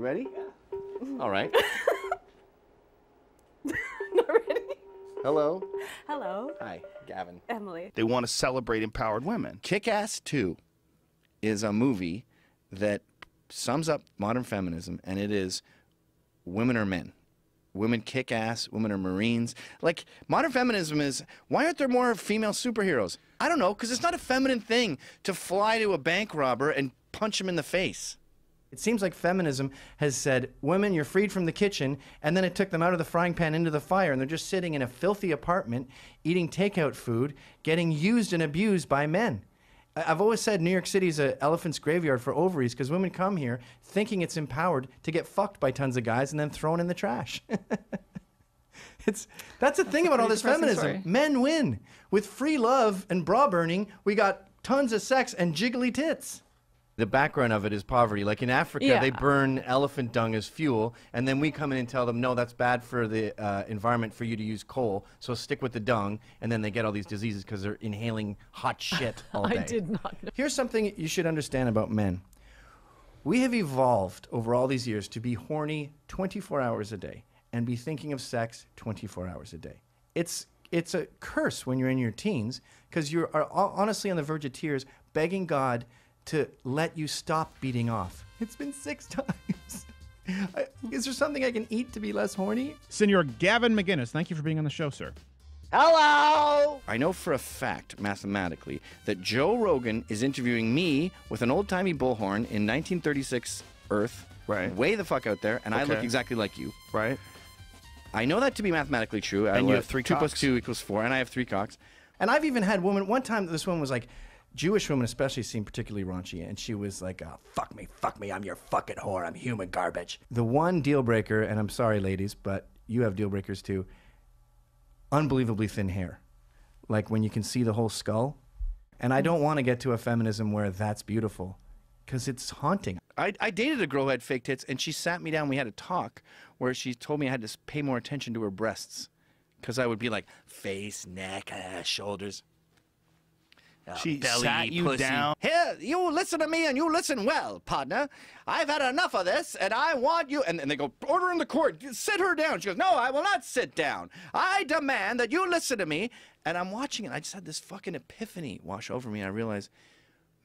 Ready? Yeah. All right. Not ready. Hello. Hello. Hi, Gavin. Emily. They want to celebrate empowered women. Kick-Ass 2 is a movie that sums up modern feminism, and it is women are men. Women kick ass, women are Marines. Like, modern feminism is, why aren't there more female superheroes? I don't know, because it's not a feminine thing to fly to a bank robber and punch him in the face. It seems like feminism has said, women, you're freed from the kitchen, and then it took them out of the frying pan into the fire, and they're just sitting in a filthy apartment, eating takeout food, getting used and abused by men. I've always said New York City is an elephant's graveyard for ovaries because women come here thinking it's empowered to get fucked by tons of guys and then thrown in the trash. That's the thing about all this feminism. Story. Men win. With free love and bra burning, we got tons of sex and jiggly tits. The background of it is poverty. Like in Africa, they burn elephant dung as fuel, and then we come in and tell them, no, that's bad for the environment for you to use coal, so stick with the dung, and then they get all these diseases because they're inhaling hot shit all day. I did not know. Here's something you should understand about men. We have evolved over all these years to be horny 24 hours a day and be thinking of sex 24 hours a day. It's a curse when you're in your teens because you are honestly on the verge of tears begging God to let you stop beating off. It's been 6 times. Is there something I can eat to be less horny? Senor Gavin McInnes, thank you for being on the show, sir. Hello! I know for a fact, mathematically, that Joe Rogan is interviewing me with an old-timey bullhorn in 1936 Earth, Right. way the fuck out there, and I look Okay. exactly like you. Right. I know that to be mathematically true. And you have 3 2 cocks. + 2 = 4, and I have 3 cocks. And I've even had women, one time this woman was like, Jewish women especially seem particularly raunchy, and she was like, oh, fuck me, I'm your fucking whore, I'm human garbage. The one deal breaker, and I'm sorry ladies, but you have deal breakers too, unbelievably thin hair. Like when you can see the whole skull. And I don't want to get to a feminism where that's beautiful, because it's haunting. I dated a girl who had fake tits, and she sat me down, we had a talk, where she told me I had to pay more attention to her breasts, because I would be like, face, neck, shoulders. She belly, sat you pussy. down. Here, you listen to me and you listen well, partner. I've had enough of this and I want you. And they go, order in the court, sit her down. She goes, no, I will not sit down. I demand that you listen to me. And I'm watching it. I just had this fucking epiphany wash over me. I realized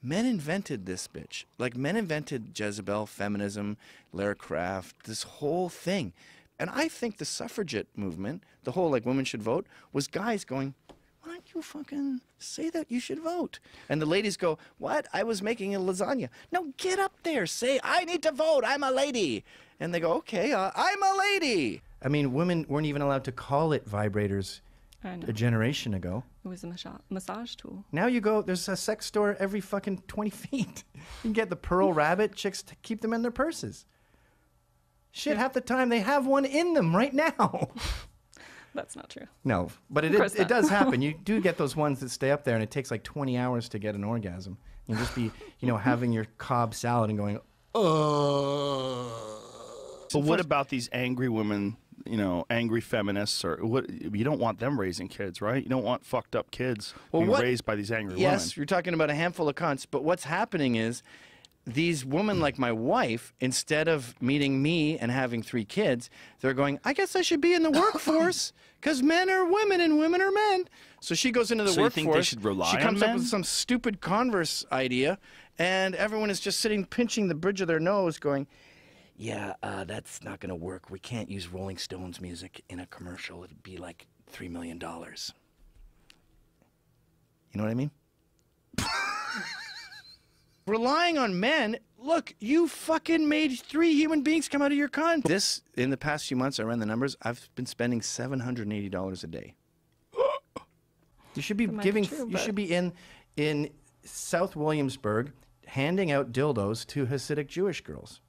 men invented this bitch. Like men invented Jezebel, feminism, Lara Croft, this whole thing. And I think the suffragette movement, the whole like women should vote, was guys going, why don't you fucking say that you should vote? And the ladies go, what? I was making a lasagna. No, get up there. Say, I need to vote. I'm a lady. And they go, okay, I'm a lady. I mean, women weren't even allowed to call it vibrators a generation ago. It was a massage tool. Now you go, there's a sex store every fucking 20 feet. You can get the Pearl Rabbit. Chicks keep them in their purses. Shit, half the time they have one in them right now. That's not true. No, but it does happen. You do get those ones that stay up there, and it takes like 20 hours to get an orgasm. You'll just be, having your Cobb salad and going, oh. But what about these angry women, angry feminists, or what? You don't want them raising kids, right? You don't want fucked up kids being raised by these angry women. Yes, you're talking about a handful of cunts, but what's happening is these women like my wife, instead of meeting me and having 3 kids, they're going, I guess I should be in the workforce because men are women and women are men. So she goes into the workforce. So you think they should rely she comes on up men? with some stupid Converse idea, and everyone is just sitting pinching the bridge of their nose going, yeah, that's not going to work. We can't use Rolling Stones music in a commercial. It'd be like $3 million. You know what I mean? Relying on men, look, you fucking made 3 human beings come out of your cunt. This, in the past few months, I ran the numbers, I've been spending $780 a day. You should be you should be in South Williamsburg handing out dildos to Hasidic Jewish girls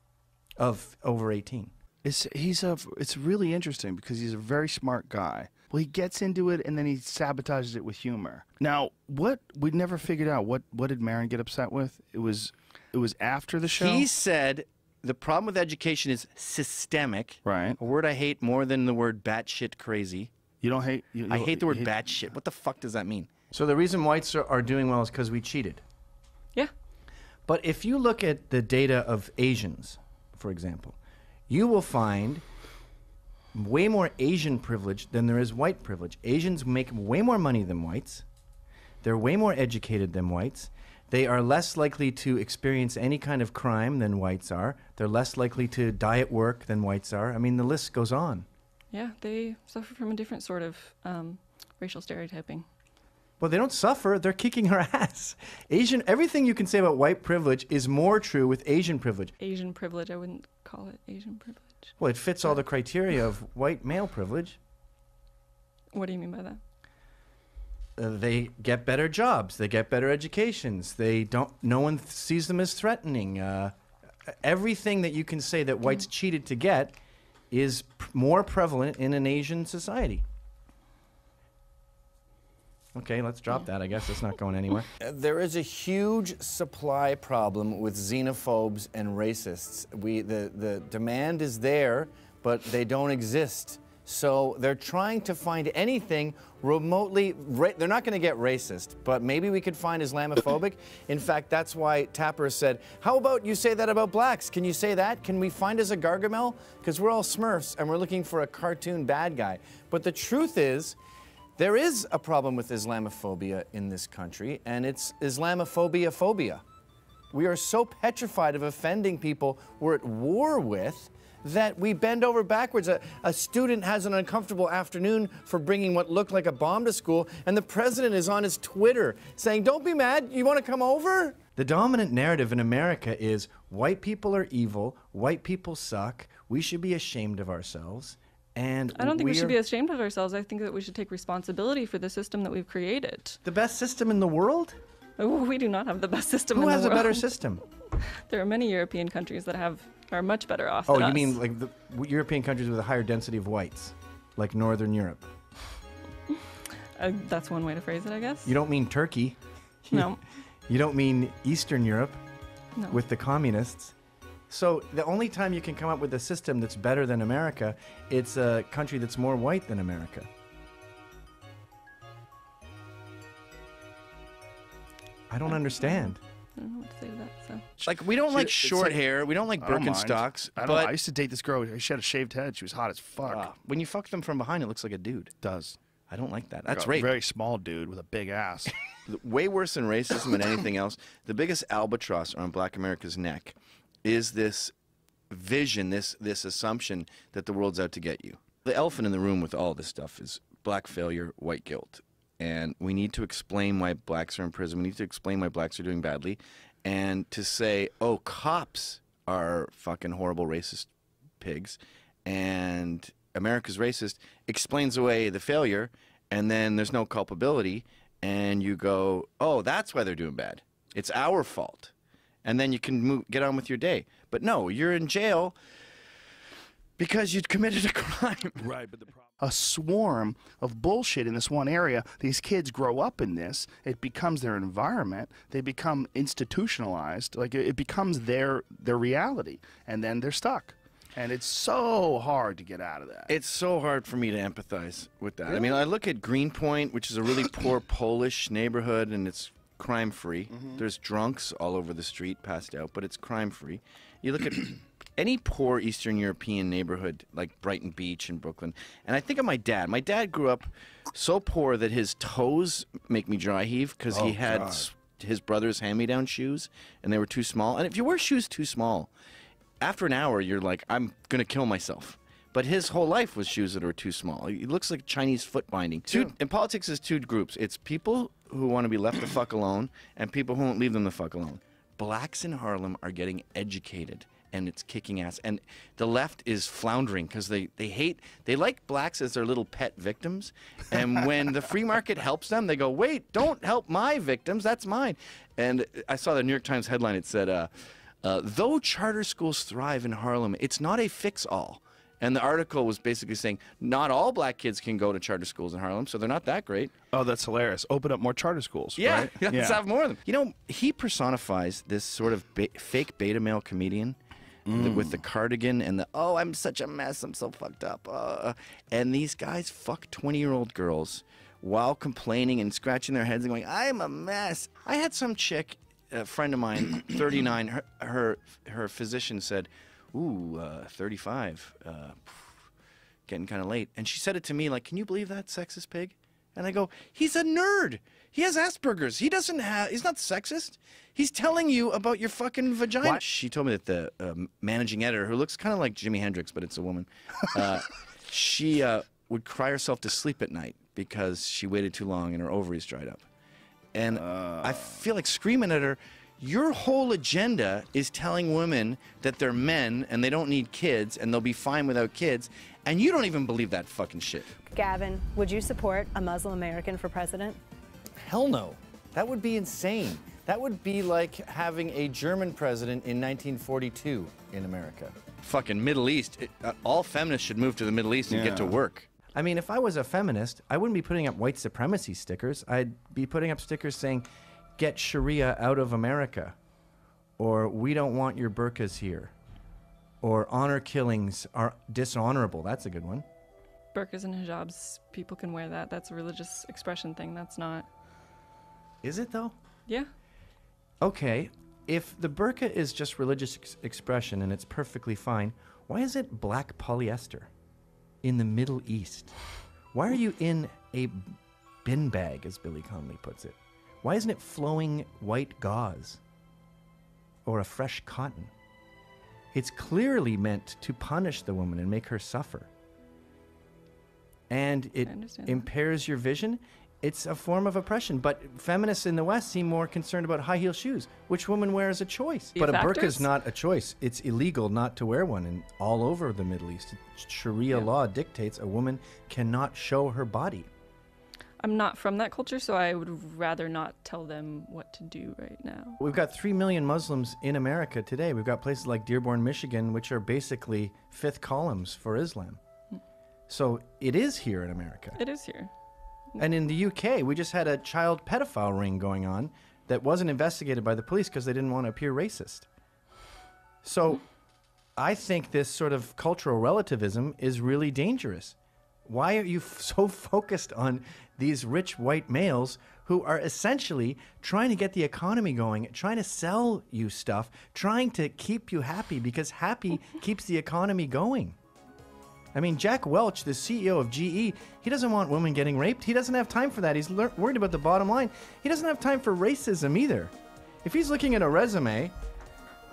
of over 18. It's really interesting because he's a very smart guy. Well, he gets into it and then he sabotages it with humor. Now, we never figured out what did Marin get upset with? It was after the show. He said the problem with education is systemic. Right. A word I hate more than the word batshit crazy. You don't hate? I hate the word batshit. What the fuck does that mean? So the reason whites are doing well is because we cheated. Yeah. But if you look at the data of Asians, for example, you will find way more Asian privilege than there is white privilege. Asians make way more money than whites. They're way more educated than whites. They are less likely to experience any kind of crime than whites are. They're less likely to die at work than whites are. I mean, the list goes on. Yeah, they suffer from a different sort of racial stereotyping. Well, they don't suffer. They're kicking our ass. Everything you can say about white privilege is more true with Asian privilege. Asian privilege, I wouldn't call it Asian privilege. Well, it fits all the criteria of white male privilege. What do you mean by that? They get better jobs. They get better educations. No one sees them as threatening. Everything that you can say that whites cheated to get is more prevalent in an Asian society. Okay, let's drop that. I guess it's not going anywhere. There is a huge supply problem with xenophobes and racists. The demand is there, but they don't exist. So they're trying to find anything remotely, they're not going to get racist, but maybe we could find Islamophobic. In fact, that's why Tapper said, how about you say that about blacks? Can you say that? Can we find us a Gargamel? Because we're all Smurfs and we're looking for a cartoon bad guy. But the truth is, there is a problem with Islamophobia in this country, and it's Islamophobia-phobia. We are so petrified of offending people we're at war with that we bend over backwards. A student has an uncomfortable afternoon for bringing what looked like a bomb to school, and the president is on his Twitter saying, don't be mad, you want to come over? The dominant narrative in America is white people are evil, white people suck, we should be ashamed of ourselves. And I don't think we should be ashamed of ourselves. I think that we should take responsibility for the system that we've created. The best system in the world? We do not have the best system in the world. Who has a better system? There are many European countries that are much better off than us. You mean like the European countries with a higher density of whites, like Northern Europe? That's one way to phrase it, I guess. You don't mean Turkey. No. You don't mean Eastern Europe No. with the communists. So the only time you can come up with a system that's better than America, it's a country that's more white than America. I don't understand. I don't know what to say to that. So. Like, we don't like short hair, we don't like Birkenstocks. I used to date this girl. She had a shaved head. She was hot as fuck. When you fuck them from behind, it looks like a dude. It does. I don't like that. That's Like rape. a very small dude with a big ass. Way worse than racism and anything else, the biggest albatross on Black America's neck is this vision, this assumption that the world's out to get you. The elephant in the room with all this stuff is black failure, white guilt. And we need to explain why blacks are in prison. We need to explain why blacks are doing badly. And to say, oh, cops are fucking horrible racist pigs and America's racist explains away the failure, and then there's no culpability, and you go, oh, that's why they're doing bad. It's our fault. And then you can get on with your day. But no, you're in jail because you'd committed a crime. Right, but the problem. A swarm of bullshit in this one area. These kids grow up in this. It becomes their environment. They become institutionalized. Like it becomes their reality, and then they're stuck. And it's so hard to get out of that. It's so hard for me to empathize with that. Really? I mean, I look at Greenpoint, which is a really poor Polish neighborhood, and it's crime-free. Mm-hmm. There's drunks all over the street, passed out, but it's crime-free. You look at any poor Eastern European neighborhood, like Brighton Beach in Brooklyn, and I think of my dad. My dad grew up so poor that his toes make me dry heave because he had his brother's hand-me-down shoes, and they were too small. And if you wear shoes too small, after an hour, you're like, I'm going to kill myself. But his whole life was shoes that were too small. He looks like Chinese foot binding. In politics, there's two groups. It's people who want to be left the fuck alone and people who won't leave them the fuck alone. Blacks in Harlem are getting educated, and it's kicking ass. And the left is floundering because they like blacks as their little pet victims. And when the free market helps them, they go, wait, don't help my victims. That's mine. And I saw the New York Times headline. It said, though charter schools thrive in Harlem, it's not a fix-all. And the article was basically saying not all black kids can go to charter schools in Harlem, so they're not that great. Oh, that's hilarious. Open up more charter schools, yeah, right? Let's have more of them. You know, he personifies this sort of fake beta male comedian with the cardigan and the, oh, I'm such a mess, I'm so fucked up. And these guys fuck 20-year-old girls while complaining and scratching their heads and going, I'm a mess. I had some chick, a friend of mine, 39, her physician said, ooh, 35, getting kind of late. And she said it to me like, can you believe that, sexist pig? And I go, he's a nerd. He has Asperger's. He doesn't have, he's not sexist. He's telling you about your fucking vagina. What? She told me that the managing editor, who looks kind of like Jimi Hendrix, but it's a woman, she would cry herself to sleep at night because she waited too long and her ovaries dried up. And I feel like screaming at her, your whole agenda is telling women that they're men and they don't need kids and they'll be fine without kids, and you don't even believe that fucking shit. Gavin, would you support a Muslim American for president? Hell no. That would be insane. That would be like having a German president in 1942 in America. Fucking Middle East. All feminists should move to the Middle East and get to work. I mean, if I was a feminist, I wouldn't be putting up white supremacy stickers. I'd be putting up stickers saying, get Sharia out of America, or we don't want your burqas here, or honor killings are dishonorable. That's a good one. Burqas and hijabs, people can wear that. That's a religious expression thing. That's not. Is it though? Yeah. Okay, if the burqa is just religious expression and it's perfectly fine, why is it black polyester in the Middle East? Why are you in a bin bag, as Billy Connolly puts it? Why isn't it flowing white gauze or a fresh cotton? It's clearly meant to punish the woman and make her suffer. And it impairs your vision. It's a form of oppression. But feminists in the West seem more concerned about high heel shoes, which women wear as a choice. But a burqa is not a choice. It's illegal not to wear one and all over the Middle East. Sharia law dictates a woman cannot show her body. I'm not from that culture, so I would rather not tell them what to do right now. We've got 3 million Muslims in America today. We've got places like Dearborn, Michigan, which are basically fifth columns for Islam. So it is here in America. It is here. And in the UK, we just had a child pedophile ring going on that wasn't investigated by the police because they didn't want to appear racist. So I think this sort of cultural relativism is really dangerous. Why are you so focused on these rich white males who are essentially trying to get the economy going, trying to sell you stuff, trying to keep you happy because happy keeps the economy going? I mean, Jack Welch, the CEO of GE, he doesn't want women getting raped. He doesn't have time for that. He's worried about the bottom line. He doesn't have time for racism either. If he's looking at a resume,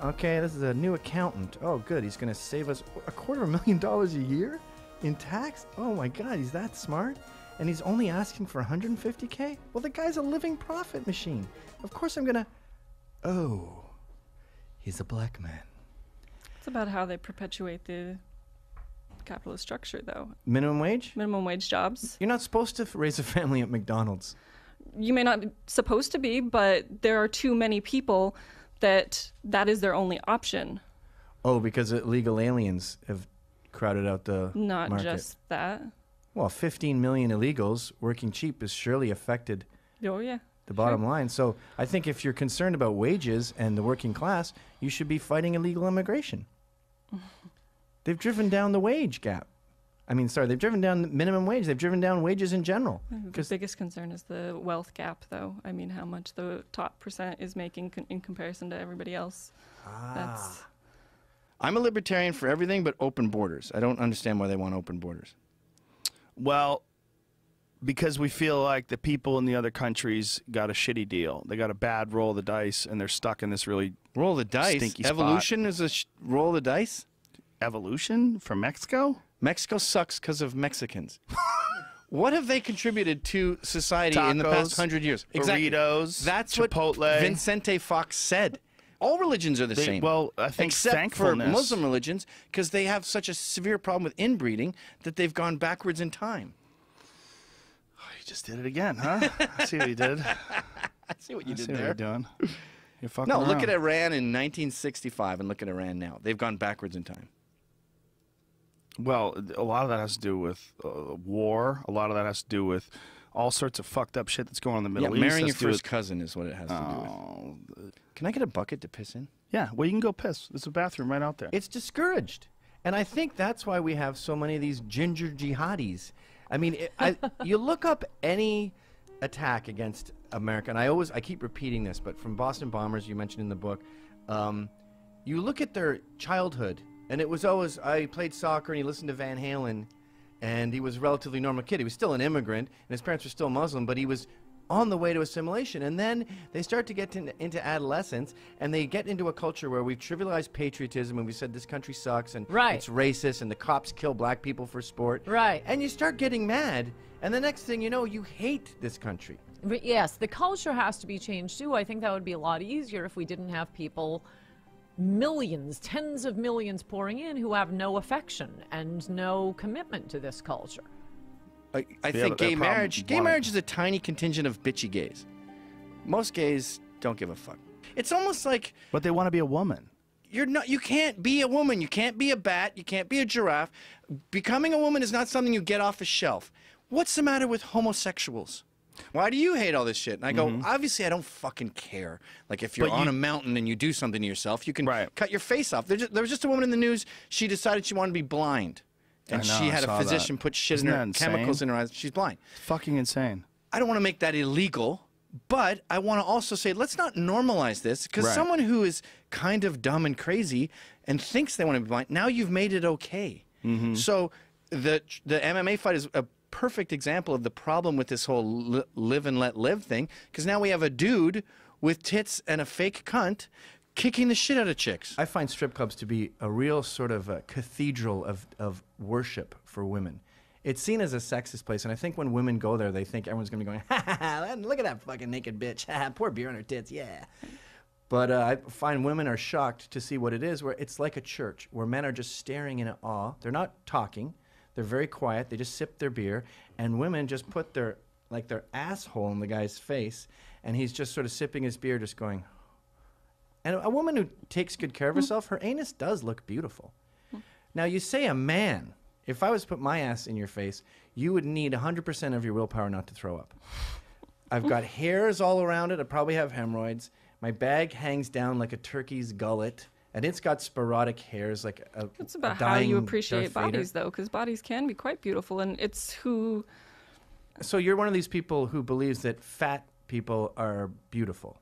okay, this is a new accountant. Oh, good. He's going to save us $250,000 a year in tax? Oh, my God. He's that smart? And he's only asking for $150K? Well, the guy's a living profit machine. Of course I'm going to... Oh, he's a black man. It's about how they perpetuate the capitalist structure, though. Minimum wage? Minimum wage jobs. You're not supposed to raise a family at McDonald's. You may not be supposed to be, but there are too many people that is their only option. Oh, because illegal aliens have crowded out the Not market. just that. Well, 15 million illegals working cheap has surely affected Oh, yeah. the bottom line. So I think if you're concerned about wages and the working class, you should be fighting illegal immigration. They've driven down the wage gap. They've driven down the minimum wage. They've driven down wages in general. The biggest concern is the wealth gap, though. I mean, how much the top percent is making in comparison to everybody else. I'm a libertarian for everything but open borders. I don't understand why they want open borders. Well, because we feel like the people in the other countries got a shitty deal. They got a bad roll of the dice, and they're stuck in this really roll of the dice. Stinky Evolution is a roll of the dice. Evolution from Mexico? Mexico sucks because of Mexicans. What have they contributed to society in the past 100 years? Burritos, That's Chipotle. what Vicente Fox said. All religions are the same. Well, I think except for Muslim religions, because they have such a severe problem with inbreeding that they've gone backwards in time. Oh, you just did it again, huh? I see what you did. I see what you did What there. you're doing. You're fucking No, look around. at Iran in 1965 and look at Iran now. They've gone backwards in time. Well, a lot of that has to do with war. A lot of that has to do with all sorts of fucked up shit that's going on in the Middle East. Marrying your Has to do first cousin is what it has to do with. Can I get a bucket to piss in? Yeah, well, you can go piss. There's a bathroom right out there. It's discouraged. And I think that's why we have so many of these ginger jihadis. I mean, you look up any attack against America, and I keep repeating this, but from Boston bombers you mentioned in the book, you look at their childhood And it was always, I played soccer and he listened to Van Halen, and he was a relatively normal kid. He was still an immigrant, and his parents were still Muslim, but he was on the way to assimilation. And then they start to get into adolescence, and they get into a culture where we've trivialized patriotism, and we said this country sucks, and it's racist, and the cops kill black people for sport. Right. And you start getting mad, and the next thing you know, you hate this country. But yes, the culture has to be changed too. I think that would be a lot easier if we didn't have people, millions, tens of millions pouring in who have no affection and no commitment to this culture. I think gay marriage is a tiny contingent of bitchy gays. Most gays don't give a fuck. It's almost like... But they want to be a woman. You can't be a woman. You can't be a bat. You can't be a giraffe. Becoming a woman is not something you get off a shelf. What's the matter with homosexuals? Why do you hate all this shit? And I go, obviously I don't fucking care. Like if you're on a mountain and you do something to yourself, you can cut your face off. There was just a woman in the news, she decided she wanted to be blind. And she had a physician put shit in her, chemicals in her eyes. She's blind. It's fucking insane. I don't want to make that illegal, but I want to also say, let's not normalize this, because someone who is kind of dumb and crazy and thinks they want to be blind, now you've made it okay. So the MMA fight is a perfect example of the problem with this whole live and let live thing, because now we have a dude with tits and a fake cunt kicking the shit out of chicks. I find strip clubs to be a real sort of a cathedral of worship for women. It's seen as a sexist place, and I think when women go there, they think everyone's going to be going, ha ha ha, look at that fucking naked bitch, ha, pour beer on her tits, yeah. But I find women are shocked to see what it is, where it's like a church, where men are just staring in awe. They're not talking. They're very quiet. They just sip their beer, and women just put their asshole in the guy's face, and he's just sort of sipping his beer, just going. And a woman who takes good care of herself, her anus does look beautiful. Now, you say a man, if I was to put my ass in your face, you would need 100% of your willpower not to throw up. I've got hairs all around it. I probably have hemorrhoids. My bag hangs down like a turkey's gullet, and it's got sporadic hairs like a It's about a dying how you appreciate Darth Vader. bodies, though, because bodies can be quite beautiful, and it's who... So you're one of these people who believes that fat people are beautiful.